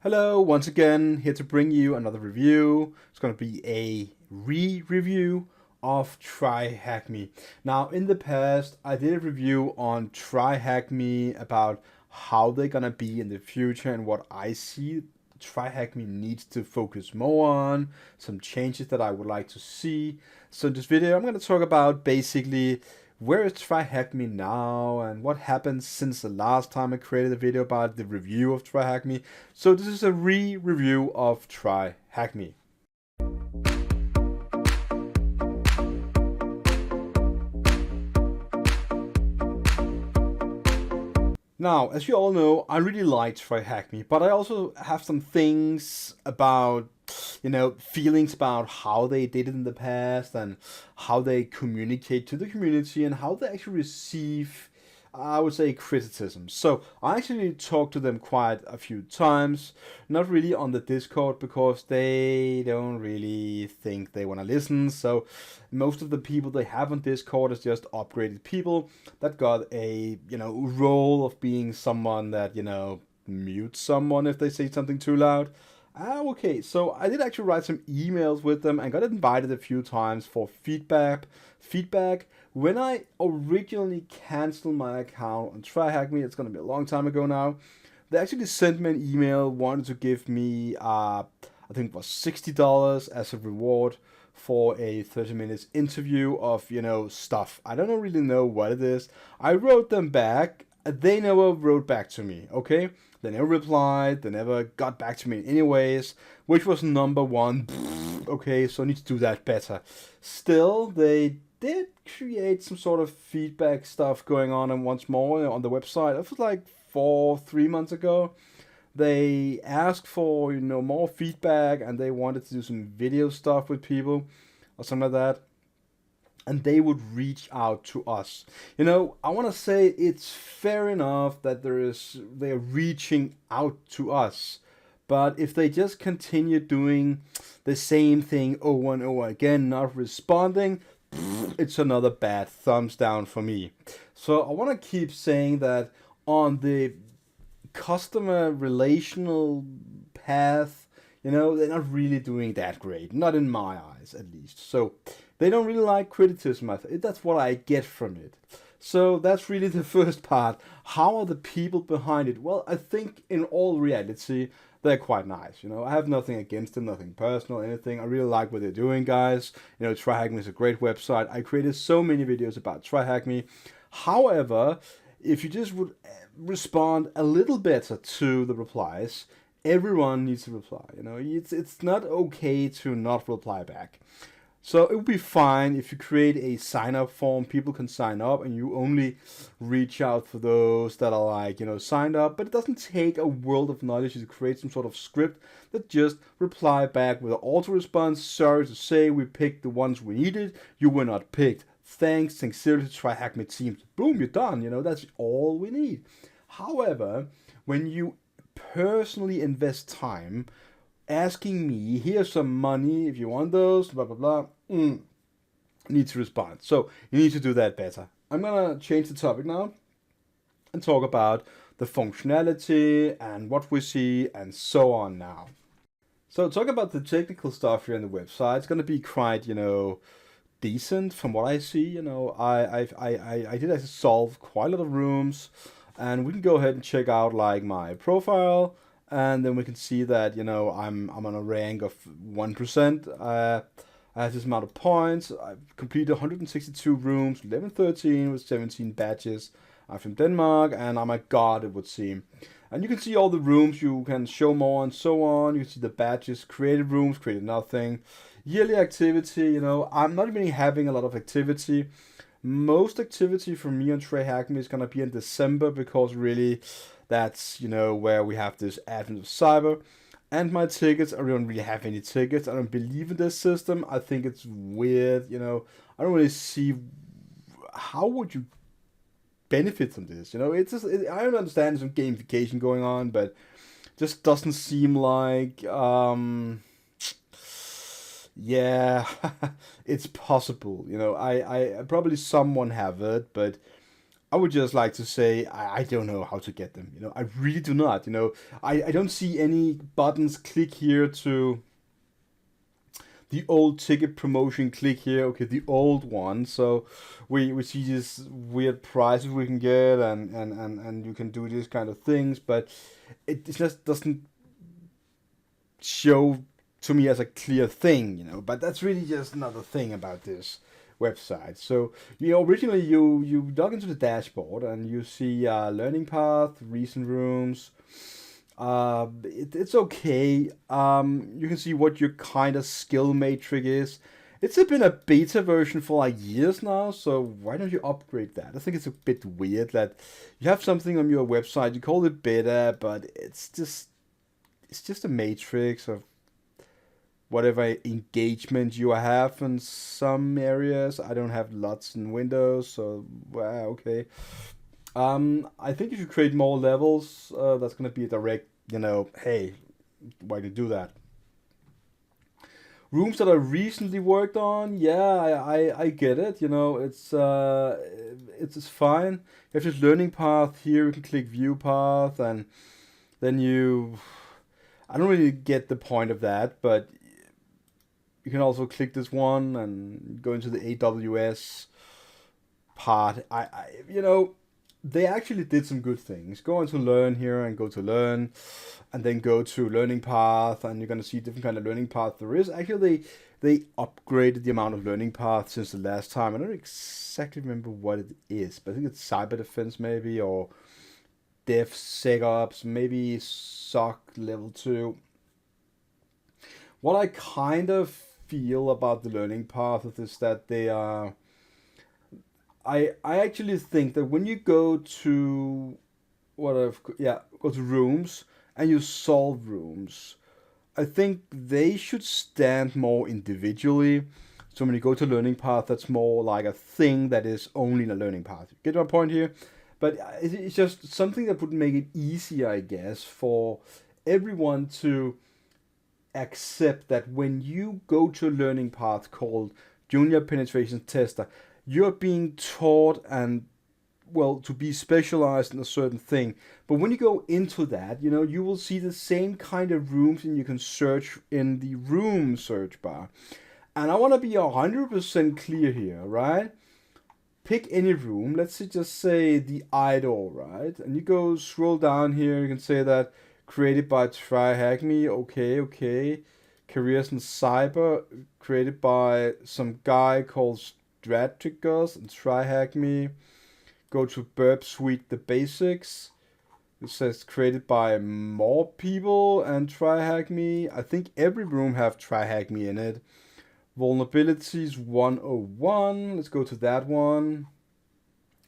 Hello, once again, here to bring you another review. It's going to be a re-review of TryHackMe. Now, in the past, I did a review on TryHackMe about how they're going to be in the future and what I see TryHackMe needs to focus more on, some changes that I would like to see. So in this video, I'm going to talk about basically where is TryHackMe now and what happened since the last time I created a video about the review of TryHackMe. So this is a re-review of TryHackMe. Now, as you all know, I really like TryHackMe, but I also have some things about, feelings about how they did it in the past and how they communicate to the community and how they actually receive, I would say, criticism. So I actually talked to them quite a few times, not really on the Discord because they don't really think they want to listen. So most of the people they have on Discord is just upgraded people that got a, role of being someone that, mutes someone if they say something too loud. Okay, so I did actually write some emails with them and got invited a few times for feedback. When I originally canceled my account on TryHackMe, it's gonna be a long time ago now. They actually sent me an email, wanted to give me, I think it was $60 as a reward for a 30 minutes interview of, stuff. I don't really know what it is. I wrote them back. They never wrote back to me, okay? They never replied, they never got back to me anyways, which was number one. Okay, so I need to do that better. Still, they did create some sort of feedback stuff going on, and once more on the website. It was like 3 months ago. They asked for, more feedback, and they wanted to do some video stuff with people or something like that. And they would reach out to us. I want to say it's fair enough that they're reaching out to us. But if they just continue doing the same thing over and over again, not responding, it's another bad thumbs down for me. So I want to keep saying that on the customer relational path, they're not really doing that great. Not in my eyes, at least. So they don't really like criticism. That's what I get from it. So that's really the first part. How are the people behind it? Well, I think in all reality, they're quite nice. I have nothing against them, nothing personal, anything. I really like what they're doing, guys. TryHackMe is a great website. I created so many videos about TryHackMe. However, if you just would respond a little better to the replies, everyone needs to reply. It's not okay to not reply back. So it would be fine if you create a sign-up form. People can sign up and you only reach out for those that are signed up. But it doesn't take a world of knowledge to create some sort of script that just reply back with an auto-response. Sorry to say, we picked the ones we needed. You were not picked. Thanks, sincerely, TryHackMe team. Boom, you're done. That's all we need. However, when you personally invest time asking me, here's some money if you want those, blah, blah, blah, need to respond. So you need to do that better. I'm gonna change the topic now and talk about the functionality and what we see and so on now. So talk about the technical stuff here on the website. It's gonna be quite, decent from what I see. I did actually solve quite a lot of rooms, and we can go ahead and check out like my profile. And then we can see that, I'm on a rank of 1%. I have this amount of points. I've completed 162 rooms, 1113 with 17 badges. I'm from Denmark, and I'm a god, it would seem. And you can see all the rooms, you can show more and so on. You can see the badges, created rooms, created nothing. Yearly activity, I'm not really having a lot of activity. Most activity for me on TryHackMe is going to be in December because really that's, where we have this Advent of Cyber. And my tickets, I don't really have any tickets. I don't believe in this system. I think it's weird, I don't really see how would you benefit from this. It's just, I don't understand some gamification going on, but just doesn't seem like, yeah, it's possible. I probably someone have it, but I would just like to say I don't know how to get them. I really do not. I don't see any buttons. Click here to the old ticket promotion. Click here. Okay, the old one. So we see these weird prices we can get, and you can do these kind of things, but it just doesn't show to me as a clear thing. But that's really just another thing about this website. So originally you log into the dashboard and you see learning path, recent rooms. It's okay. You can see what your kind of skill matrix is. It's been a beta version for like years now, so why don't you upgrade that? I think it's a bit weird that you have something on your website, you call it beta, but it's just a matrix of whatever engagement you have in some areas. I don't have lots in Windows, so well, okay. I think if you create more levels, that's gonna be a direct, hey, why do you do that? Rooms that I recently worked on, yeah, I get it. It's fine. You have this learning path here. You can click view path, and then I don't really get the point of that, but you can also click this one and go into the AWS part. They actually did some good things. Go into learn here and go to learn, and then go to learning path, and you're gonna see different kind of learning path there is. Actually, they upgraded the amount of learning paths since the last time. I don't exactly remember what it is, but I think it's cyber defense maybe, or DevSecOps, maybe SOC level 2. What I kind of feel about the learning path is that they are. I actually think that when you go to go to rooms and you solve rooms, I think they should stand more individually. So when you go to learning path, that's more like a thing that is only in a learning path. Get my point here? But it's just something that would make it easier, I guess, for everyone to accept that when you go to a learning path called Junior Penetration Tester, you're being taught and to be specialized in a certain thing. But when you go into that, you will see the same kind of rooms, and you can search in the room search bar. And I want to be 100% clear here, right? Pick any room. Let's just say the idol, right? And you go scroll down here. You can say that created by TryHackMe. Okay. Careers in cyber, created by some guy called Strategos and TryHackMe. Go to Burp Suite, the basics. It says created by more people and TryHackMe. I think every room have TryHackMe in it. Vulnerabilities 101. Let's go to that one.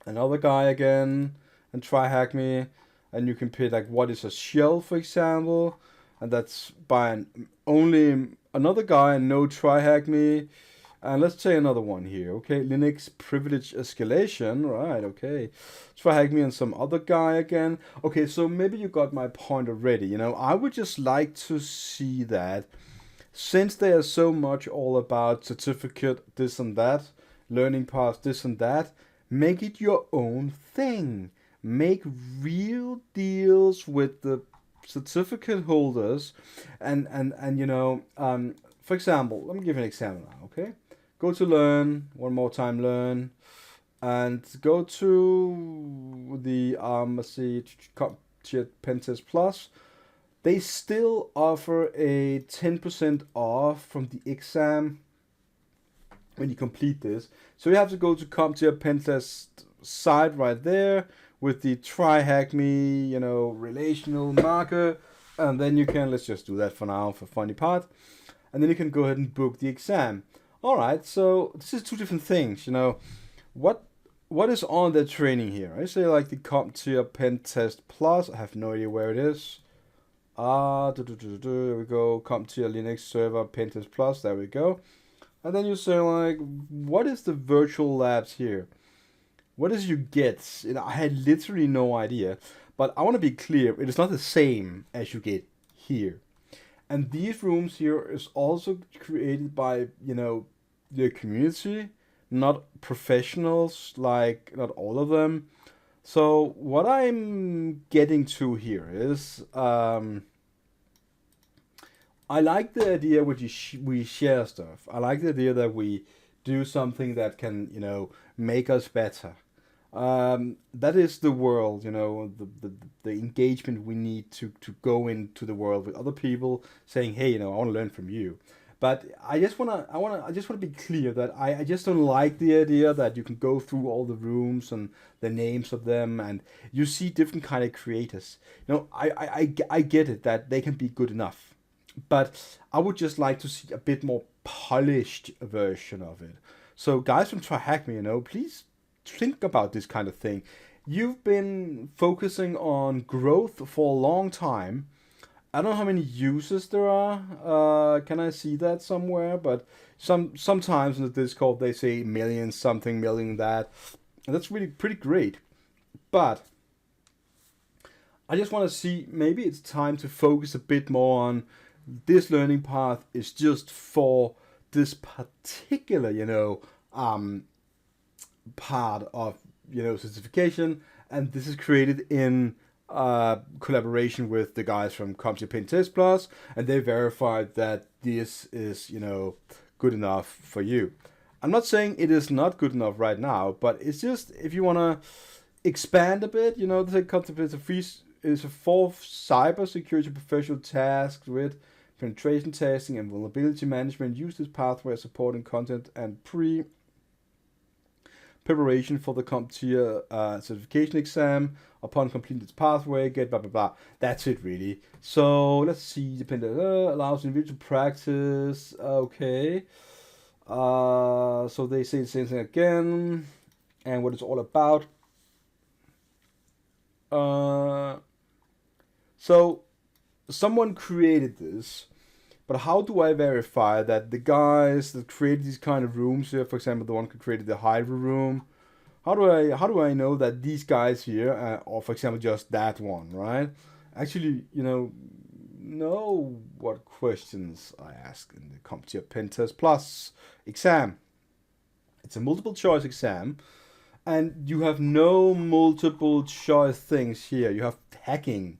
Another guy again and TryHackMe. And you can pick like what is a shell, for example. And that's by only another guy and no TryHackMe. And let's say another one here, okay? Linux privilege escalation, right? Okay, TryHackMe and some other guy again. Okay, so maybe you got my point already. I would just like to see that since they are so much all about certificate, this and that, learning paths, this and that, make it your own thing. Make real deals with the certificate holders, and for example, let me give you an example now, okay? Go to learn, one more time learn, and go to the, let's see, Pentest Plus. They still offer a 10% off from the exam when you complete this. So you have to go to CompTIA Pentest site right there with the TryHackMe, relational marker, and then you can, let's just do that for now for funny part, and then you can go ahead and book the exam. All right, so this is two different things. What is on the training here? I say like the CompTIA Pentest Plus. I have no idea where it is. There we go. CompTIA Linux Server Pentest Plus. There we go. And then you say like, what is the virtual labs here? What does you get? I had literally no idea. But I want to be clear. It is not the same as you get here. And these rooms here is also created by, the community, not professionals, like not all of them. So what I'm getting to here is, I like the idea which we share stuff. I like the idea that we do something that can, make us better. That is the world, the engagement we need to go into the world with other people, saying, hey, I want to learn from you. But I just wanna be clear that I just don't like the idea that you can go through all the rooms and the names of them, and you see different kind of creators. I get it that they can be good enough, but I would just like to see a bit more polished version of it. So guys from TryHackMe, please think about this kind of thing. You've been focusing on growth for a long time. I don't know how many users there are. Can I see that somewhere? But sometimes in the Discord they say million something, million that. And that's really pretty great. But I just want to see, maybe it's time to focus a bit more on this learning path is just for this particular, part of, certification, and this is created in collaboration with the guys from CompTIA Pen Test Plus, and they verified that this is, good enough for you. I'm not saying it is not good enough right now, but it's just, if you want to expand a bit, the concept is a fourth cybersecurity professional tasked with penetration testing and vulnerability management. Use this pathway as supporting content and preparation for the CompTIA certification exam. Upon completing this pathway, get blah blah blah. That's it really. So let's see. Dependent allows individual practice. Okay. So they say the same thing again, and what it's all about. So someone created this, but how do I verify that the guys that created these kind of rooms here, for example, the one who created the Hydra room, how do I know that these guys here, or for example just that one, right? Actually, know what questions I ask in the CompTIA Pentest Plus exam. It's a multiple choice exam, and you have no multiple choice things here. You have hacking.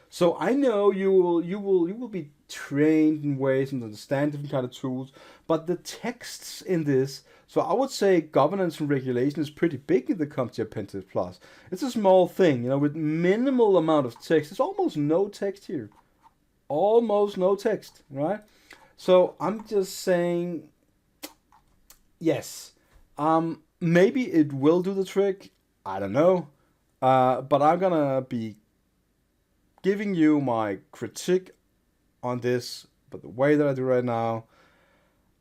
So I know you will be trained in ways and understand different kind of tools, but the texts in this, so I would say governance and regulation is pretty big in the CompTIA Pentest Plus. It's a small thing, with minimal amount of text. There's almost no text here. Almost no text, right? So I'm just saying, yes. Maybe it will do the trick. I don't know. But I'm gonna be giving you my critique on this, but the way that I do right now,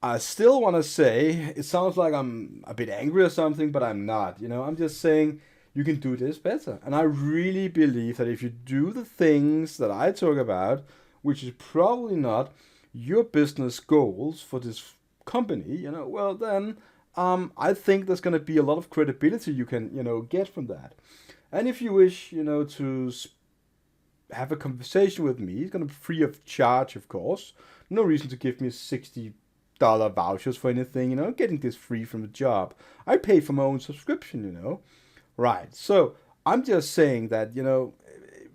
I still want to say, it sounds like I'm a bit angry or something, but I'm not. I'm just saying you can do this better. And I really believe that if you do the things that I talk about, which is probably not your business goals for this company, well then, I think there's going to be a lot of credibility you can, get from that. And if you wish, to have a conversation with me, it's going to be free of charge, of course. No reason to give me $60 vouchers for anything, getting this free from the job. I pay for my own subscription, Right, so I'm just saying that,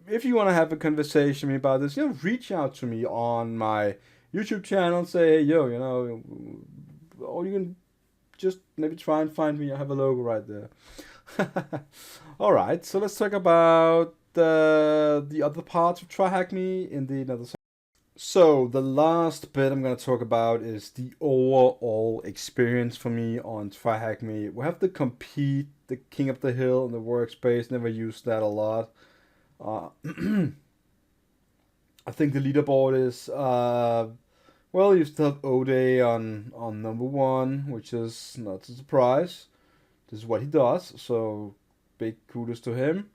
if you want to have a conversation with me about this, reach out to me on my YouTube channel, say, hey, yo, or you can just maybe try and find me. I have a logo right there. All right, so let's talk about the other parts of TryHackMe in the another. So the last bit I'm going to talk about is the overall experience for me on TryHackMe. We have to compete, the king of the hill in the workspace. Never used that a lot. I think the leaderboard is well, you still have Ode on number one, which is not a surprise. This is what he does, so big kudos to him.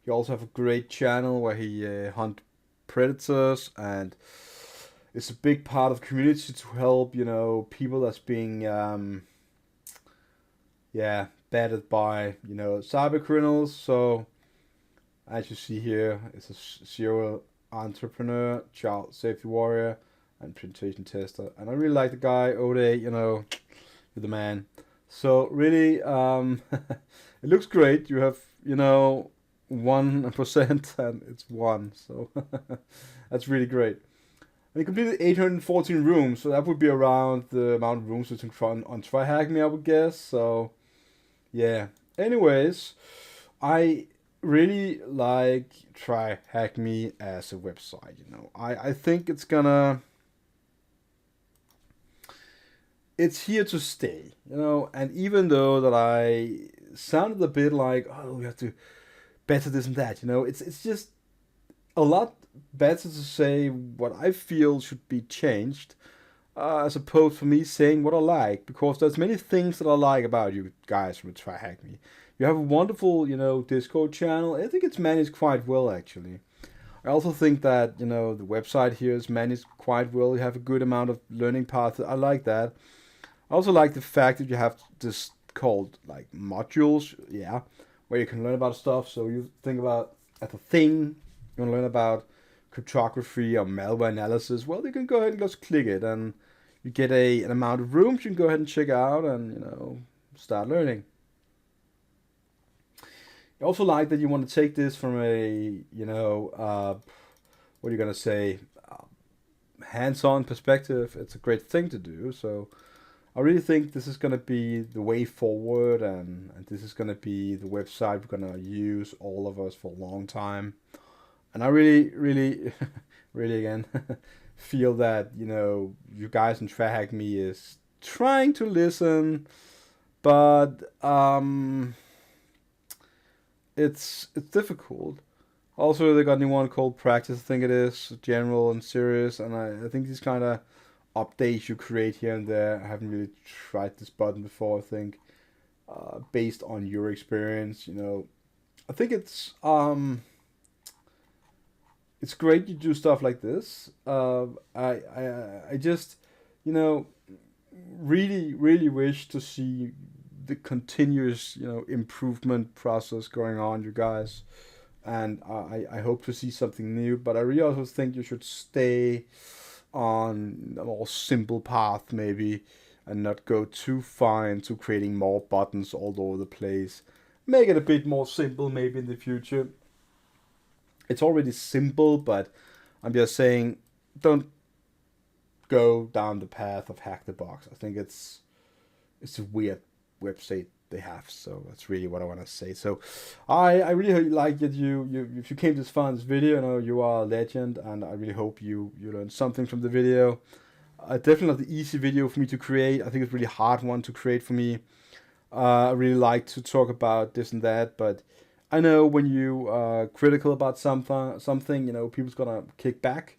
He also have a great channel where he hunt predators, and it's a big part of community to help people that's being battered by cyber criminals. So as you see here, it's a serial entrepreneur, child safety warrior, and penetration tester, and I really like the guy Ode. You're the man. So really, it looks great. You have 1%, and it's 1. So that's really great. And he completed 814 rooms, so that would be around the amount of rooms you can run on TryHackMe, I would guess. So yeah. Anyways, I really like TryHackMe as a website. I think it's here to stay. And even though that I sounded a bit like, oh, we have to better this and that, it's just a lot better to say what I feel should be changed, as opposed for me saying what I like, because there's many things that I like about you guys from TryHackMe. You have a wonderful, Discord channel. I think it's managed quite well, actually. I also think that, the website here is managed quite well. You have a good amount of learning paths. I like that. I also like the fact that you have this called like modules, yeah, where you can learn about stuff. So you think about at a thing, you want to learn about cryptography or malware analysis. Well, you can go ahead and just click it, and you get an amount of rooms you can go ahead and check out and start learning. I also like that you want to take this from a what are you gonna say, hands-on perspective. It's a great thing to do. So I really think this is going to be the way forward, and this is going to be the website we're going to use, all of us, for a long time. And I really, really, really, again, feel that, you guys in TryHackMe is trying to listen, but it's difficult. Also, they got a new one called Practice, I think it is, general and serious, and I think these kind of updates you create here and there. I haven't really tried this button before, I think, based on your experience. I think it's great you do stuff like this. I just, really, really wish to see the continuous, improvement process going on, you guys. And I hope to see something new, but I really also think you should stay on a more simple path, maybe, and not go too far into creating more buttons all over the place. Make it a bit more simple, maybe, in the future. It's already simple, but I'm just saying, don't go down the path of Hack the Box. I think it's a weird website they have, so that's really what I want to say. So I really like that if you came this far in this video, you are a legend, and I really hope you learned something from the video. Definitely not the easy video for me to create. I think it's a really hard one to create for me. I really like to talk about this and that, but I know when you are critical about something, people's gonna kick back.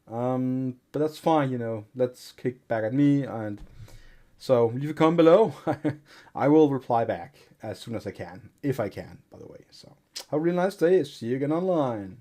But that's fine, let's kick back at me, and so leave a comment below. I will reply back as soon as I can, if I can, by the way. So have a really nice day. See you again online.